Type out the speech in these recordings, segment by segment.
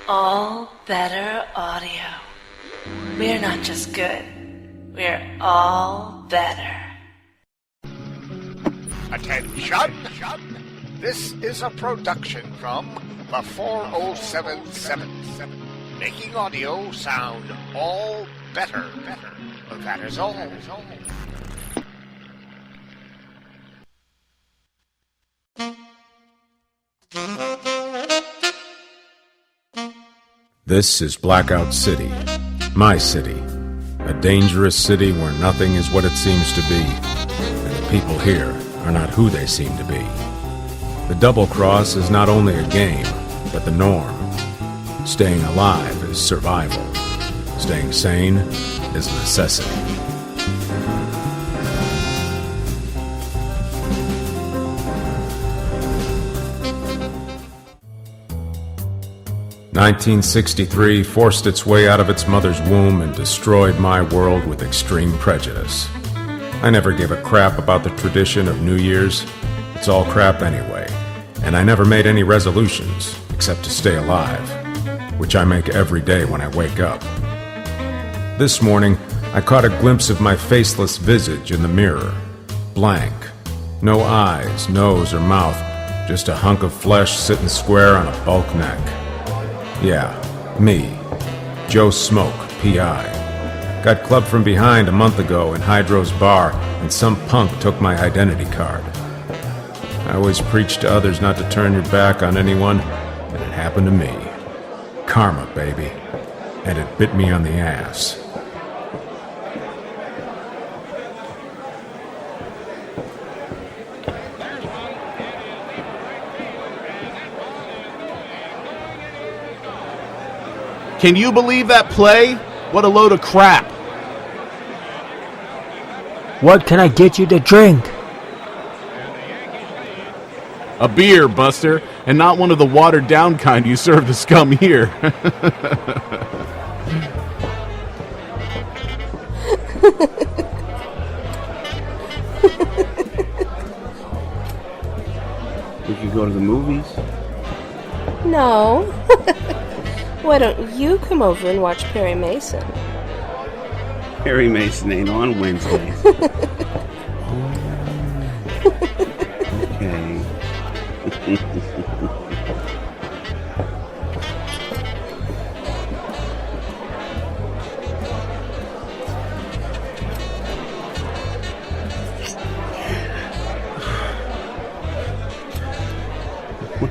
all better audio. We're not just good, we're all better. Attention! This is a production from the 40777. Making audio sound all better. That is all. This is Blackout City, my city, a dangerous city where nothing is what it seems to be, and the people here are not who they seem to be. The double cross is not only a game, but the norm. Staying alive is survival. Staying sane is a necessity. "1963 forced its way out of its mother's womb and destroyed my world with extreme prejudice. I never gave a crap about the tradition of New Year's. It's all crap anyway. And I never made any resolutions, except to stay alive, which I make every day when I wake up. This morning, I caught a glimpse of my faceless visage in the mirror. Blank. No eyes, nose, or mouth, just a hunk of flesh sitting square on a bulk neck. Yeah, me, Joe Smoke, P.I. Got clubbed from behind a month ago in Hydro's bar, and some punk took my identity card. I always preach to others not to turn your back on anyone, and it happened to me. Karma, baby. And it bit me on the ass. Can you believe that play? What a load of crap. What can I get you to drink? A beer, Buster, and not one of the watered-down kind you serve the scum here. We could go to the movies. No. Why don't you come over and watch Perry Mason? Perry Mason ain't on Wednesdays. Okay.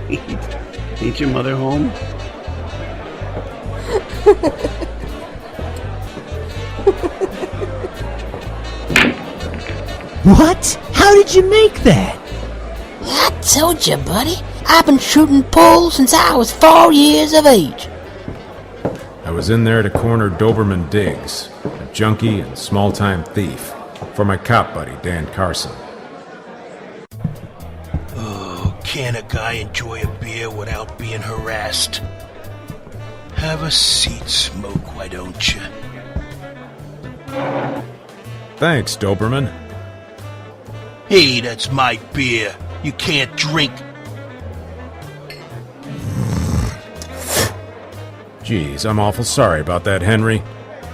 Wait, ain't your mother home? What? How did you make that? I told you, buddy. I've been shooting pool since I was 4 years of age. I was in there to corner Doberman Diggs, a junkie and small-time thief, for my cop buddy, Dan Carson. Oh, can a guy enjoy a beer without being harassed? Have a seat, Smoke, why don't you? Thanks, Doberman. Hey, that's my beer. You can't drink. Geez, I'm awful sorry about that, Henry.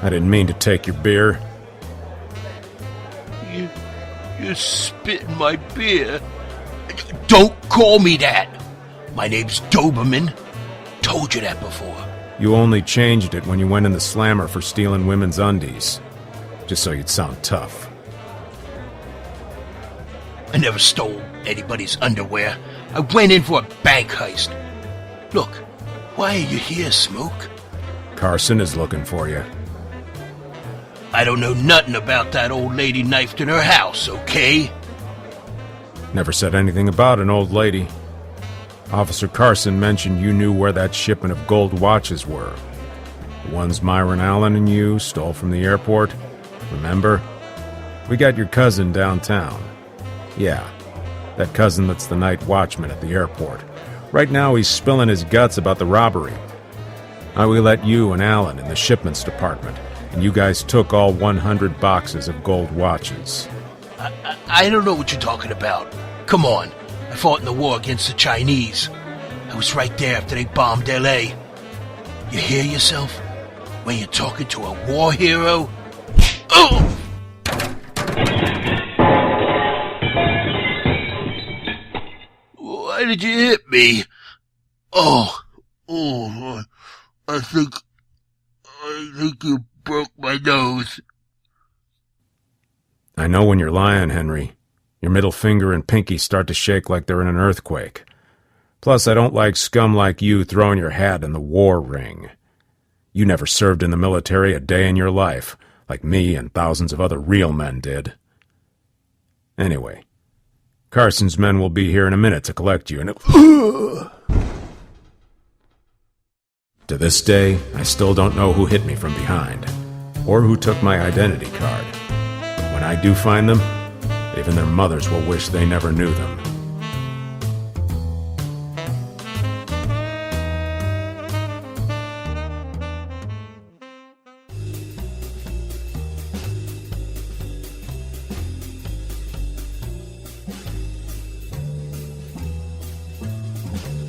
I didn't mean to take your beer. You spit in my beer. Don't call me that. My name's Doberman. Told you that before. You only changed it when you went in the slammer for stealing women's undies. Just so you'd sound tough. I never stole anybody's underwear. I went in for a bank heist. Look, why are you here, Smoke? Carson is looking for you. I don't know nothing about that old lady knifed in her house, okay? Never said anything about an old lady. Officer Carson mentioned you knew where that shipment of gold watches were. The ones Myron Allen and you stole from the airport. Remember? We got your cousin downtown. Yeah, that cousin that's the night watchman at the airport. Right now he's spilling his guts about the robbery. How we let you and Allen in the shipments department, and you guys took all 100 boxes of gold watches. I don't know what you're talking about. Come on, I fought in the war against the Chinese. I was right there after they bombed L.A. You hear yourself? When you're talking to a war hero? Oh! Why did you hit me? Oh, I think you broke my nose. I know when you're lying, Henry. Your middle finger and pinky start to shake like they're in an earthquake. Plus, I don't like scum like you throwing your hat in the war ring. You never served in the military a day in your life, like me and thousands of other real men did. Anyway, Carson's men will be here in a minute to collect you, and to this day, I still don't know who hit me from behind, or who took my identity card. But when I do find them, even their mothers will wish they never knew them.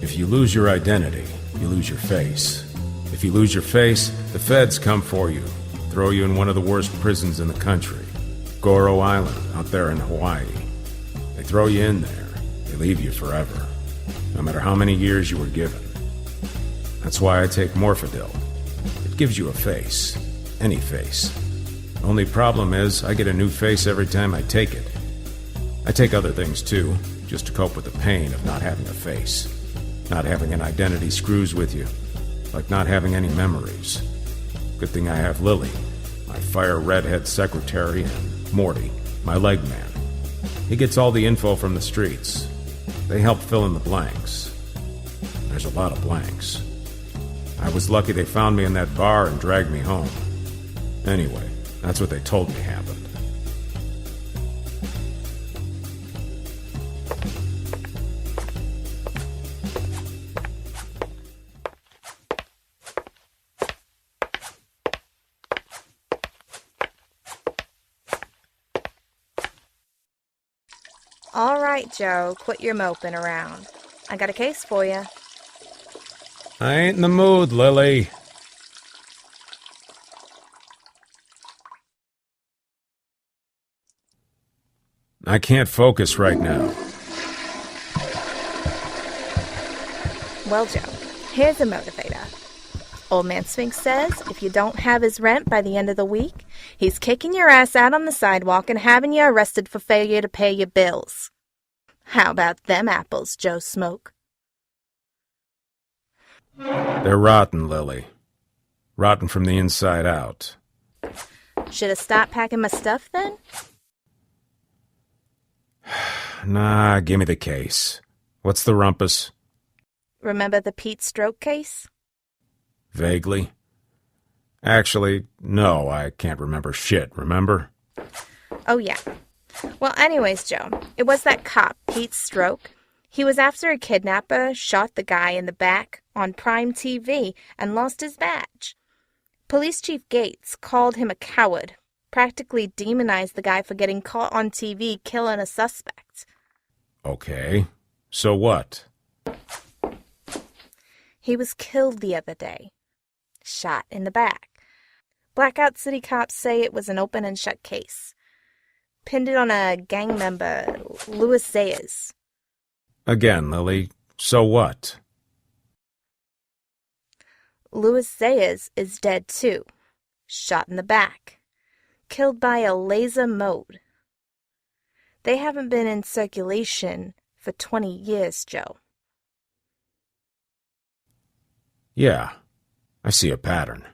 If you lose your identity, you lose your face. If you lose your face, the feds come for you, throw you in one of the worst prisons in the country, Goro Island, out there in Hawaii. They throw you in there, they leave you forever, no matter how many years you were given. That's why I take MORPHIDYL. It gives you a face, any face. The only problem is, I get a new face every time I take it. I take other things too, just to cope with the pain of not having a face. Not having an identity screws with you, like not having any memories. Good thing I have Lilly, my fire redhead secretary, and Morti, my leg man. He gets all the info from the streets. They help fill in the blanks. There's a lot of blanks. I was lucky they found me in that bar and dragged me home. Anyway, that's what they told me happened. All right, Joe, quit your moping around. I got a case for you. I ain't in the mood, Lilly. I can't focus right now. Well, Joe, here's a motivator. Old Man Sphinx says if you don't have his rent by the end of the week, he's kicking your ass out on the sidewalk and having you arrested for failure to pay your bills. How about them apples, Joe Smoke? They're rotten, Lilly. Rotten from the inside out. Should I stop packing my stuff then? Nah, give me the case. What's the rumpus? Remember the Pete stroke case? Vaguely. Actually, no, I can't remember shit, remember? Oh, yeah. Well, anyways, Joe, it was that cop, Pete Stroke. He was after a kidnapper, shot the guy in the back on Prime TV, and lost his badge. Police Chief Gates called him a coward, practically demonized the guy for getting caught on TV killing a suspect. Okay, so what? He was killed the other day. Shot in the back. Blackout City cops say it was an open and shut case. Pinned it on a gang member, Louis Zayas. Again, Lilly, so what? Louis Zayas is dead too. Shot in the back. Killed by a laser mode. They haven't been in circulation for 20 years, Joe. Yeah, I see a pattern.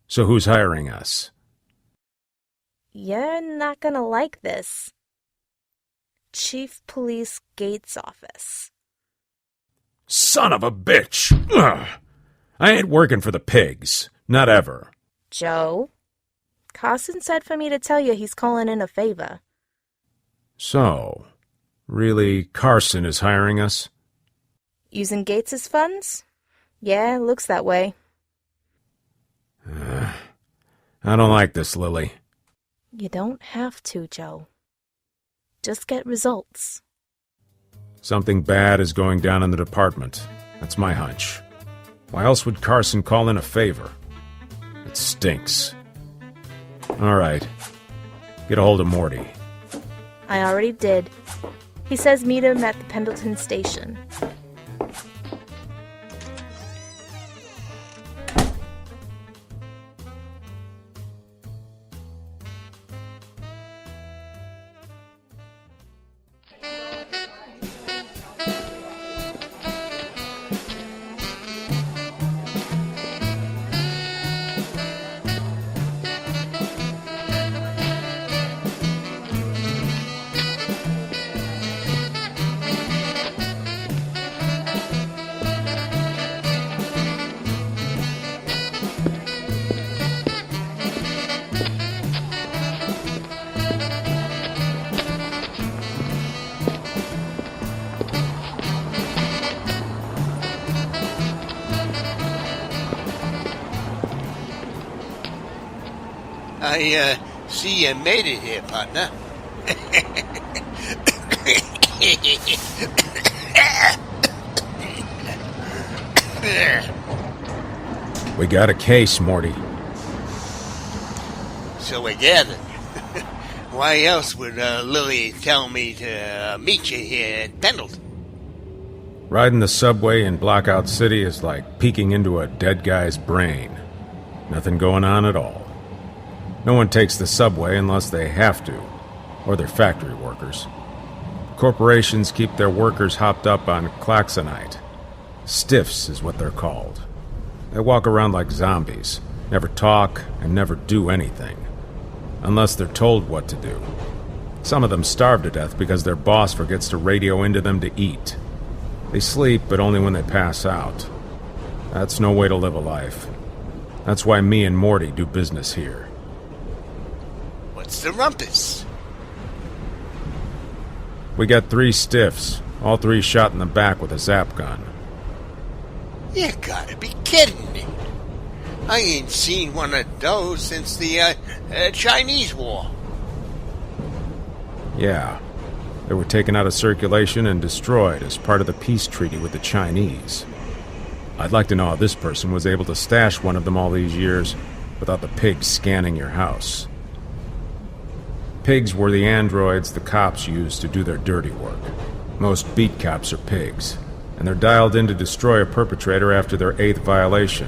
So who's hiring us? You're not gonna like this. Chief Police Gates Office. Son of a bitch! Ugh. I ain't working for the pigs. Not ever. Joe? Carson said for me to tell you he's calling in a favor. So, really, Carson is hiring us? Using Gates's funds? Yeah, looks that way. I don't like this, Lilly. You don't have to, Joe. Just get results. Something bad is going down in the department. That's my hunch. Why else would Carson call in a favor? It stinks. All right. Get a hold of Morty. I already did. He says meet him at the Pendleton station. I see you made it here, partner. We got a case, Morty. So I gathered. Why else would Lilly tell me to meet you here at Pendleton? Riding the subway in Blackout City is like peeking into a dead guy's brain. Nothing going on at all. No one takes the subway unless they have to, or they're factory workers. Corporations keep their workers hopped up on klaxonite. Stiffs is what they're called. They walk around like zombies, never talk and never do anything, unless they're told what to do. Some of them starve to death because their boss forgets to radio into them to eat. They sleep, but only when they pass out. That's no way to live a life. That's why me and Morty do business here. What's the rumpus? We got 3 stiffs, all 3 shot in the back with a zap gun. You gotta be kidding me. I ain't seen one of those since the Chinese War. Yeah. They were taken out of circulation and destroyed as part of the peace treaty with the Chinese. I'd like to know how this person was able to stash one of them all these years without the pigs scanning your house. Pigs were the androids the cops used to do their dirty work. Most beat cops are pigs, and they're dialed in to destroy a perpetrator after their 8th violation.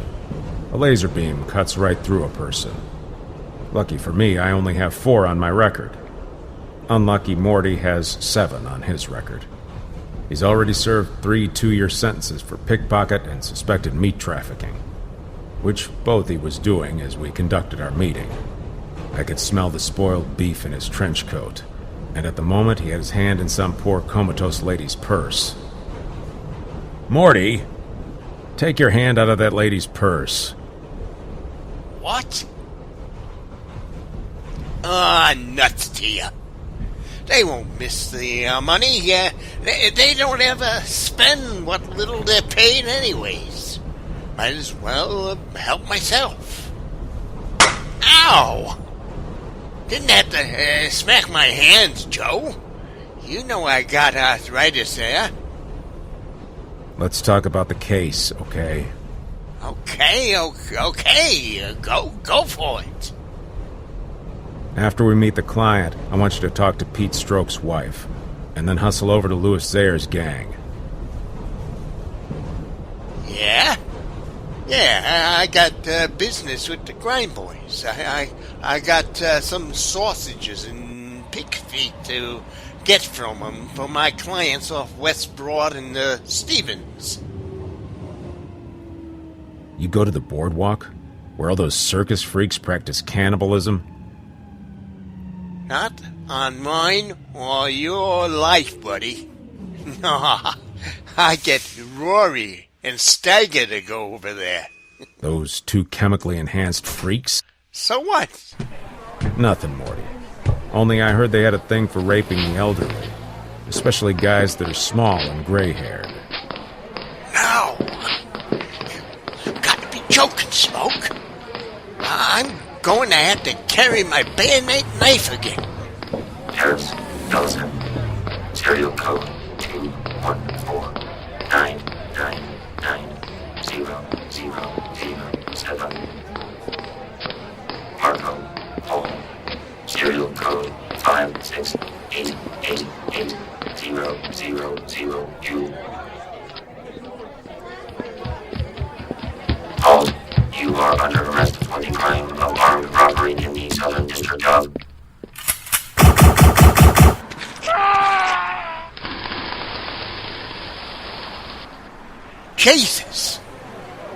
A laser beam cuts right through a person. Lucky for me, I only have 4 on my record. Unlucky Morty has 7 on his record. He's already served 3 2-year sentences for pickpocket and suspected meat trafficking, which both he was doing as we conducted our meeting. I could smell the spoiled beef in his trench coat, and at the moment he had his hand in some poor comatose lady's purse. Morty, take your hand out of that lady's purse. What? Ah, nuts to you. They won't miss the money. They don't ever spend what little they're paid anyways. Might as well help myself. Ow! Didn't have to smack my hands, Joe. You know I got arthritis there. Let's talk about the case, okay? Okay. Go for it. After we meet the client, I want you to talk to Pete Stroke's wife, and then hustle over to Louis Zayer's gang. Yeah? Yeah, I got business with the Grind Boys. I got some sausages and pig feet to get from them for my clients off West Broad and Stevens. You go to the boardwalk, where all those circus freaks practice cannibalism? Not on mine or your life, buddy. No, I get Rory and Stagger to go over there. Those 2 chemically enhanced freaks? So what? Nothing, Morty. Only I heard they had a thing for raping the elderly, especially guys that are small and gray-haired. No! You gotta be joking, Smoke. I'm going to have to carry my bayonet knife again. Paris, Delta. Serial code 21499990. Jesus!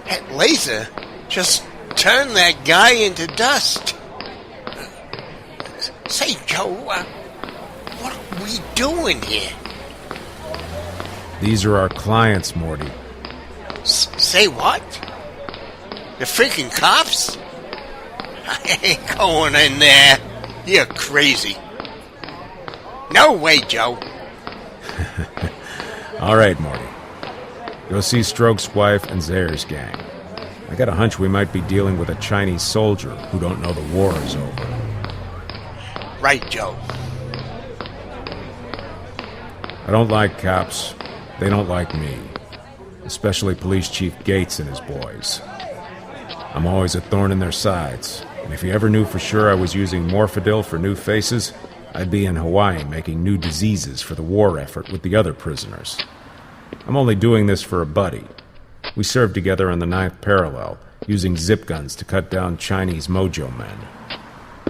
That laser just turned that guy into dust. Say, Joe, what are we doing here? These are our clients, Morty. Say what? The freaking cops? I ain't going in there. You're crazy. No way, Joe. All right, Morty. Go see Stroke's wife and Zare's gang. I got a hunch we might be dealing with a Chinese soldier who don't know the war is over. Right, Joe. I don't like cops. They don't like me. Especially Police Chief Gates and his boys. I'm always a thorn in their sides. And if you ever knew for sure I was using MORPHIDYL for new faces, I'd be in Hawaii making new diseases for the war effort with the other prisoners. I'm only doing this for a buddy. We served together on the 9th Parallel, using zip guns to cut down Chinese mojo men.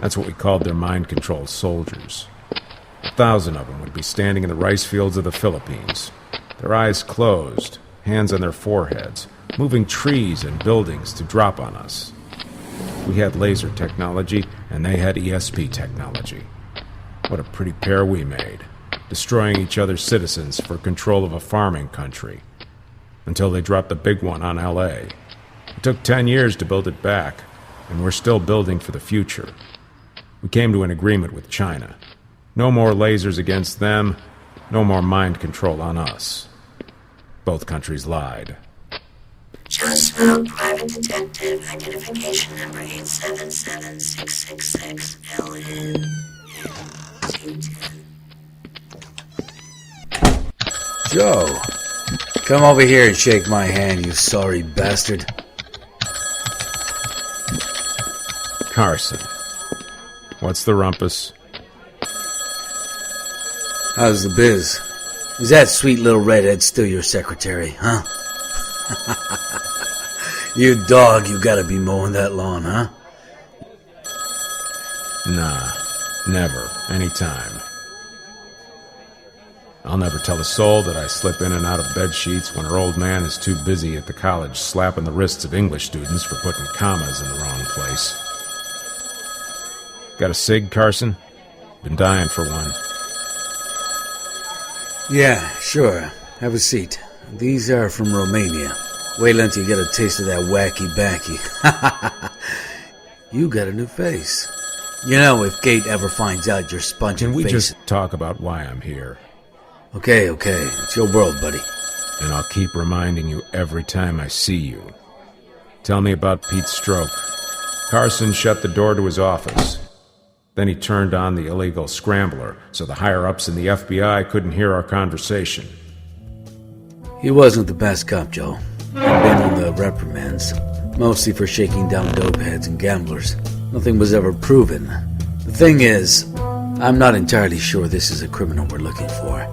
That's what we called their mind-controlled soldiers. 1,000 of them would be standing in the rice fields of the Philippines, their eyes closed, hands on their foreheads, moving trees and buildings to drop on us. We had laser technology, and they had ESP technology. What a pretty pair we made, destroying each other's citizens for control of a farming country. Until they dropped the big one on L.A. It took 10 years to build it back, and we're still building for the future. We came to an agreement with China. No more lasers against them, no more mind control on us. Both countries lied. Jonesville, private detective, identification number 877666 LN. Joe, come over here and shake my hand, you sorry bastard. Carson. What's the rumpus? How's the biz? Is that sweet little redhead still your secretary, huh? You dog, you gotta be mowing that lawn, huh? Nah, never, anytime. I'll never tell a soul that I slip in and out of bed sheets when her old man is too busy at the college slapping the wrists of English students for putting commas in the wrong place. Got a cig, Carson? Been dying for one. Yeah, sure. Have a seat. These are from Romania. Wait until you get a taste of that wacky-backy. You got a new face. You know, if Gate ever finds out you're sponging Can we face... just talk about why I'm here? Okay. It's your world, buddy. And I'll keep reminding you every time I see you. Tell me about Pete's stroke. Carson shut the door to his office. Then he turned on the illegal scrambler, so the higher-ups in the FBI couldn't hear our conversation. He wasn't the best cop, Joe. He'd been on the reprimands, mostly for shaking down dopeheads and gamblers. Nothing was ever proven. The thing is, I'm not entirely sure this is a criminal we're looking for.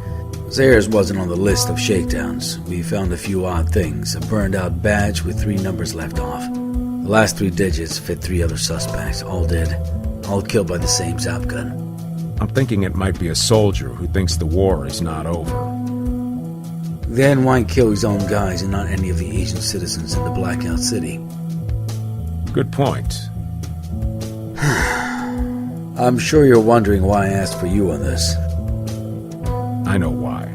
Zare's wasn't on the list of shakedowns. We found a few odd things, a burned-out badge with 3 numbers left off. The last 3 digits fit 3 other suspects, all dead. All killed by the same zap gun. I'm thinking it might be a soldier who thinks the war is not over. Then why kill his own guys and not any of the Asian citizens in the Blackout City? Good point. I'm sure you're wondering why I asked for you on this. I know why.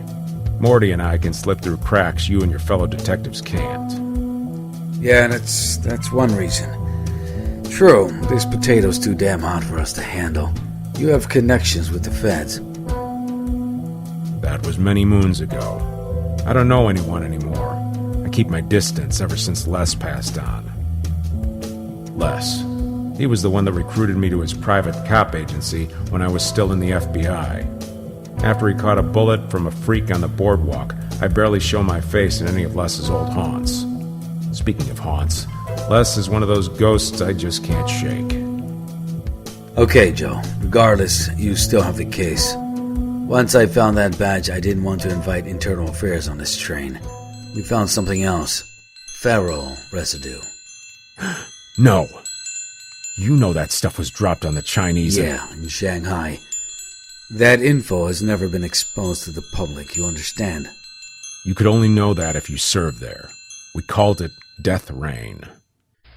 Morty and I can slip through cracks you and your fellow detectives can't. Yeah, that's one reason. True, this potato's too damn hot for us to handle. You have connections with the feds. That was many moons ago. I don't know anyone anymore. I keep my distance ever since Les passed on. Les. He was the one that recruited me to his private cop agency when I was still in the FBI. After he caught a bullet from a freak on the boardwalk, I barely show my face in any of Les's old haunts. Speaking of haunts, Les is one of those ghosts I just can't shake. Okay, Joe. Regardless, you still have the case. Once I found that badge, I didn't want to invite internal affairs on this train. We found something else. Ferro residue. No. You know that stuff was dropped on the Chinese... Yeah, in Shanghai. That info has never been exposed to the public, you understand? You could only know that if you served there. We called it Death Rain.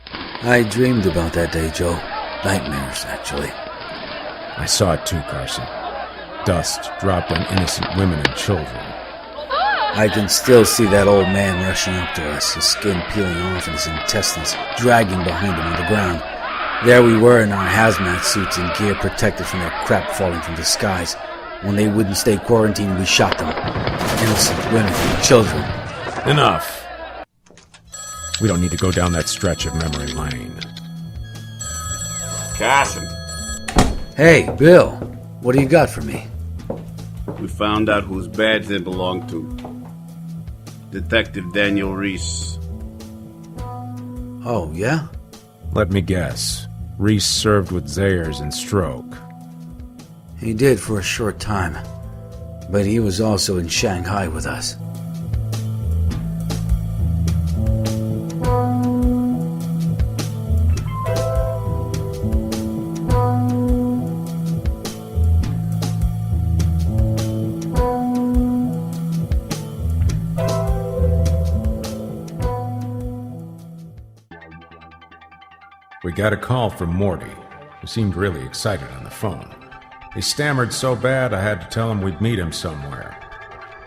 I dreamed about that day, Joe. Nightmares, actually. I saw it too, Carson. Dust dropped on innocent women and children. I can still see that old man rushing up to us, his skin peeling off and his intestines dragging behind him on the ground. There we were in our hazmat suits and gear protected from that crap falling from the skies. When they wouldn't stay quarantined, we shot them. Innocent women and children. Enough. We don't need to go down that stretch of memory lane. Carson, Hey, Bill. What do you got for me? we found out whose badge they belong to. Detective Daniel Reese. Oh, yeah? Let me guess. Reese served with Zayers and Stroke. He did for a short time. But he was also in Shanghai with us. We got a call from Morti, who seemed really excited on the phone. He stammered so bad I had to tell him we'd meet him somewhere.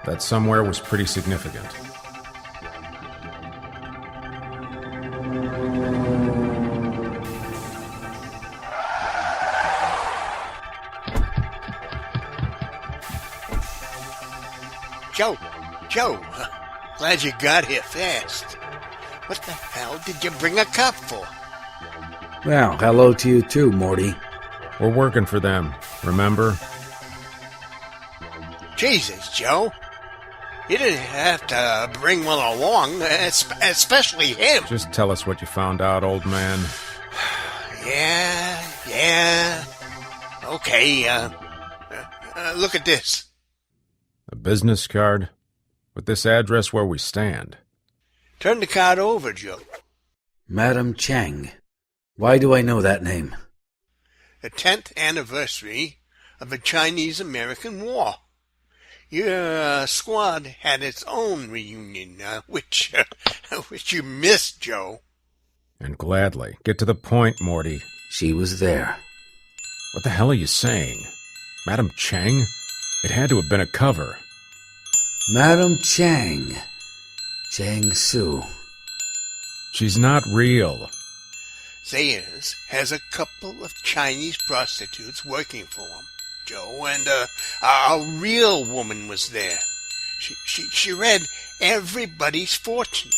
That somewhere was pretty significant. Joe, glad you got here fast. What the hell did you bring a cop for? Well, hello to you too, Morty. We're working for them, remember? Jesus, Joe. You didn't have to bring one along, especially him. Just tell us what you found out, old man. Yeah. Okay, look at this. A business card? With this address where we stand. Turn the card over, Joe. Madam Chang. Why do I know that name? The 10th anniversary of the Chinese-American War. Your squad had its own reunion, which you missed, Joe. And gladly. Get to the point, Morty. She was there. What the hell are you saying? Madam Chang? It had to have been a cover. Madam Chang. Chang Su. She's not real. Zayers has a couple of Chinese prostitutes working for him, Joe, and a real woman was there. She read everybody's fortune.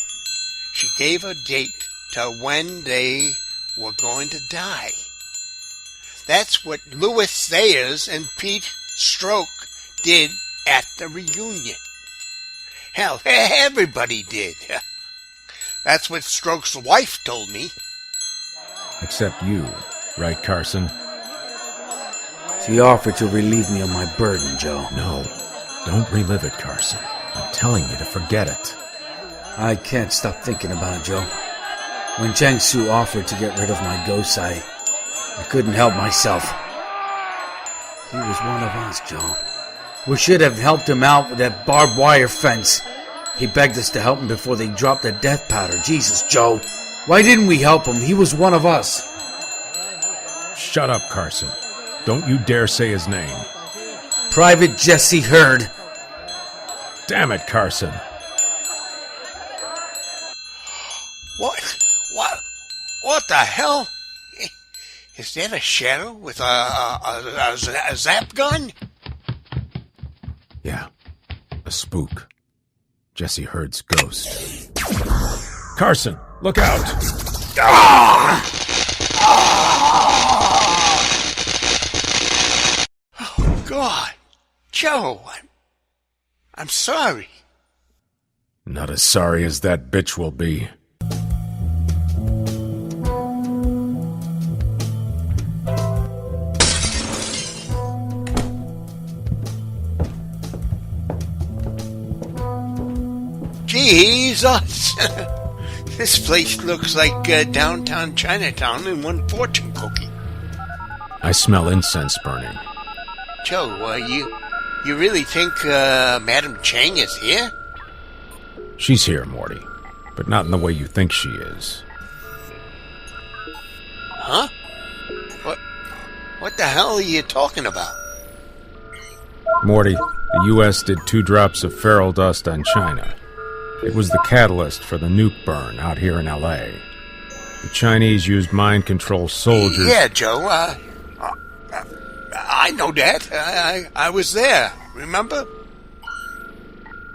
She gave a date to when they were going to die. That's what Louis Zayers and Pete Stroke did at the reunion. Hell, everybody did. That's what Stroke's wife told me. Except you, right, Carson? She offered to relieve me of my burden, Joe. No, don't relive it, Carson. I'm telling you to forget it. I can't stop thinking about it, Joe. When Chang Su offered to get rid of my ghost, I couldn't help myself. He was one of us, Joe. We should have helped him out with that barbed wire fence. He begged us to help him before they dropped the death powder. Jesus, Joe. Why didn't we help him? He was one of us. Shut up, Carson. Don't you dare say his name. Private Jesse Hurd. Damn it, Carson. What the hell? Is that a shadow with a zap gun? Yeah, a spook. Jesse Hurd's ghost. Carson, look out! Oh, God. Joe, I'm sorry. Not as sorry as that bitch will be. Jesus! This place looks like downtown Chinatown in one fortune cookie. I smell incense burning. Joe, you really think Madam Chang is here? She's here, Morty. but not in the way you think she is. Huh? What the hell are you talking about? Morty, the U.S. did 2 drops of feral dust on China. It was the catalyst for the nuke burn out here in L.A. The Chinese used mind-control soldiers... Yeah, Joe, I know that. I was there, remember?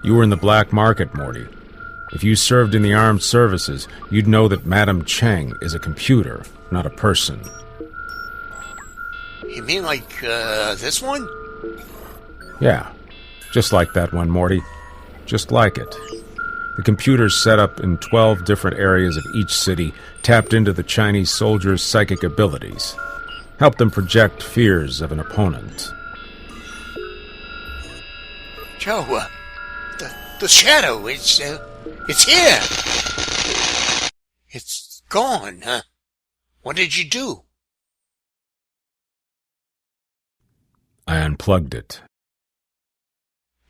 You were in the black market, Morty. If you served in the armed services, you'd know that Madame Cheng is a computer, not a person. You mean like, this one? Yeah, just like that one, Morty. Just like it. The computers set up in 12 different areas of each city tapped into the Chinese soldiers' psychic abilities. Helped them project fears of an opponent. Joe, the shadow, it's here. It's gone, huh? What did you do? I unplugged it.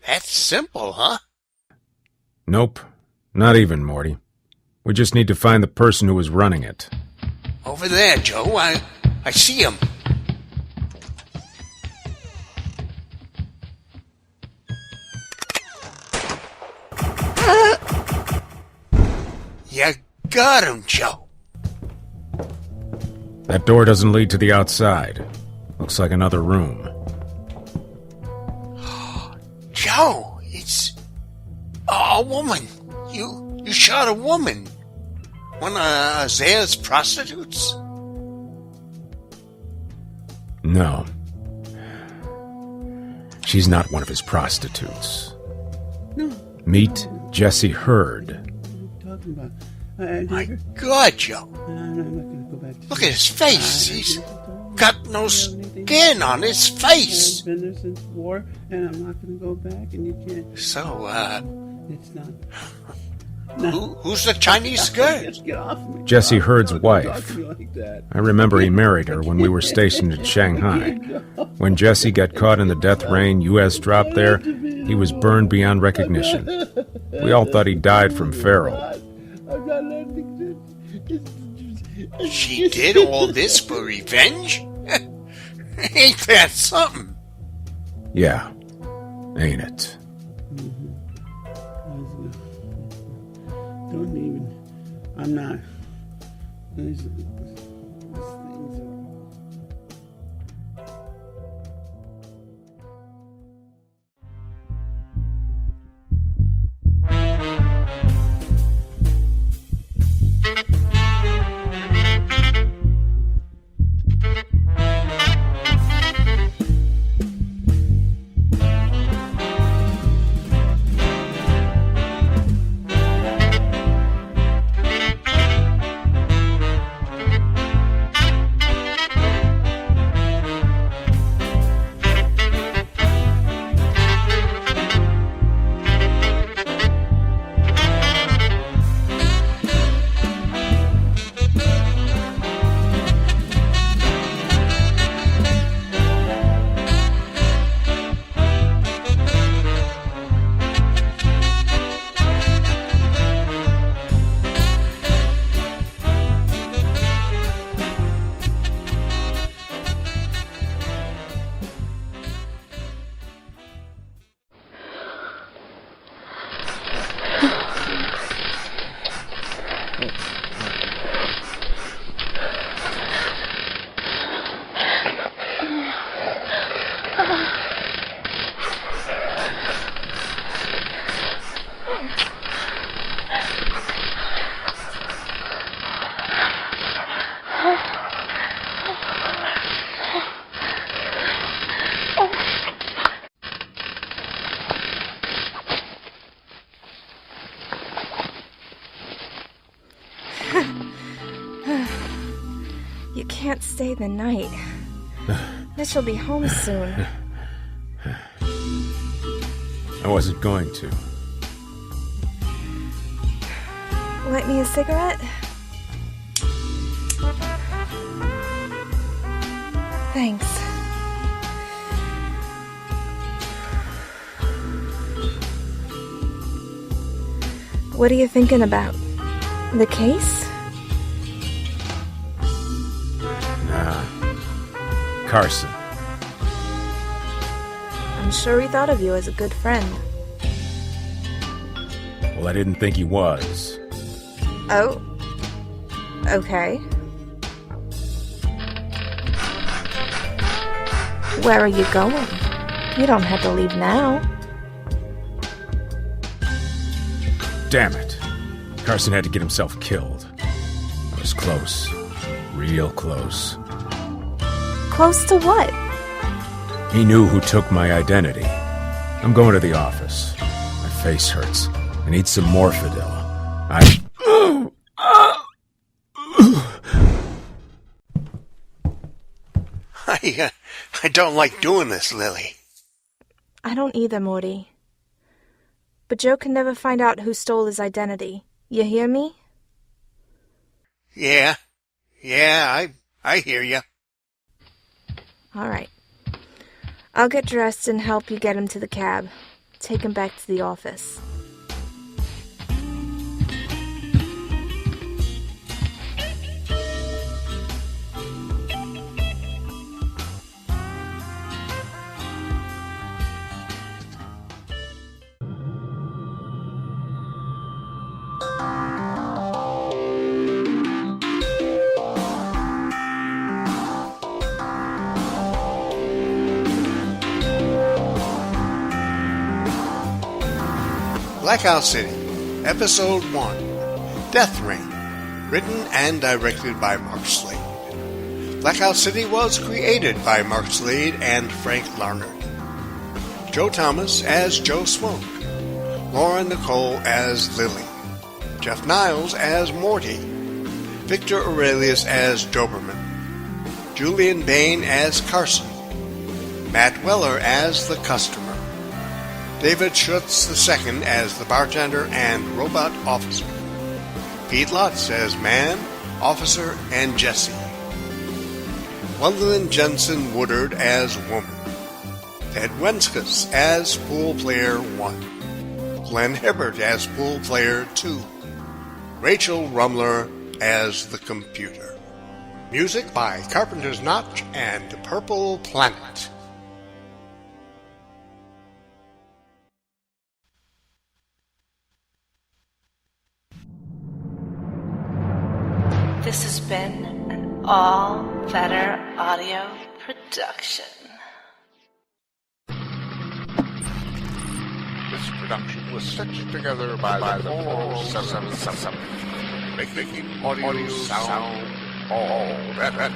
That's simple, huh? Nope. Not even, Morty. We just need to find the person who was running it. Over there, Joe. I see him. You got him, Joe. That door doesn't lead to the outside. Looks like another room. Joe, it's a woman. You shot a woman. One of Isaiah's prostitutes? No. She's not one of his prostitutes. No. Meet Jesse Hurd. My God, Joe. Look at his face. He's got no skin on his face. I've been there since war, and I'm not going to go back, and you can't. So, It's not. Who's the Chinese girl? Get off me. Jesse Hurd's wife. Don't talk to me like that. I remember he married her when we were stationed in Shanghai. When Jesse got caught in the death rain U.S. dropped there, he was burned beyond recognition. We all thought he died from feral. She did all this for revenge? Ain't that something? Yeah, ain't it? Don't even. I'm not. These things You can't stay the night. Mitch'll be home soon. I wasn't going to. Light me a cigarette? Thanks. What are you thinking about? The case? Nah. Carson. I'm sure he thought of you as a good friend. Well, I didn't think he was. Oh. Okay. Where are you going? You don't have to leave now. Damn it. Carson had to get himself killed. I was close. Real close. Close to what? He knew who took my identity. I'm going to the office. My face hurts. I need some MORPHIDYL. I don't like doing this, Lilly. I don't either, Morty. But Joe can never find out who stole his identity. You hear me? Yeah, I hear ya. All right. I'll get dressed and help you get him to the cab. Take him back to the office. Blackout City, Episode 1, Death Rain, written and directed by Mark Slade. Blackout City was created by Mark Slade and Frank Larnerd. Joe Thomas as Joe Smoke, Nicole as Lilly, Jeff Niles as Morti, Viktor Aurelius as Doberman, Julian Bane as Carson, Matt Weller as the customer, David Schutz II as the bartender and robot officer, Pete Lutz as man, officer, and Jesse, Gwendolyn Jensen Woodard as woman, Ted Wenskus as pool player 1, Glenn Hibburt as pool player 2, Rachel Rumler as the computer. Music by Carpenter's Notch and Purple Planet. This has been an All Better Audio production. This production was stitched together by the 477, making audio sound all better.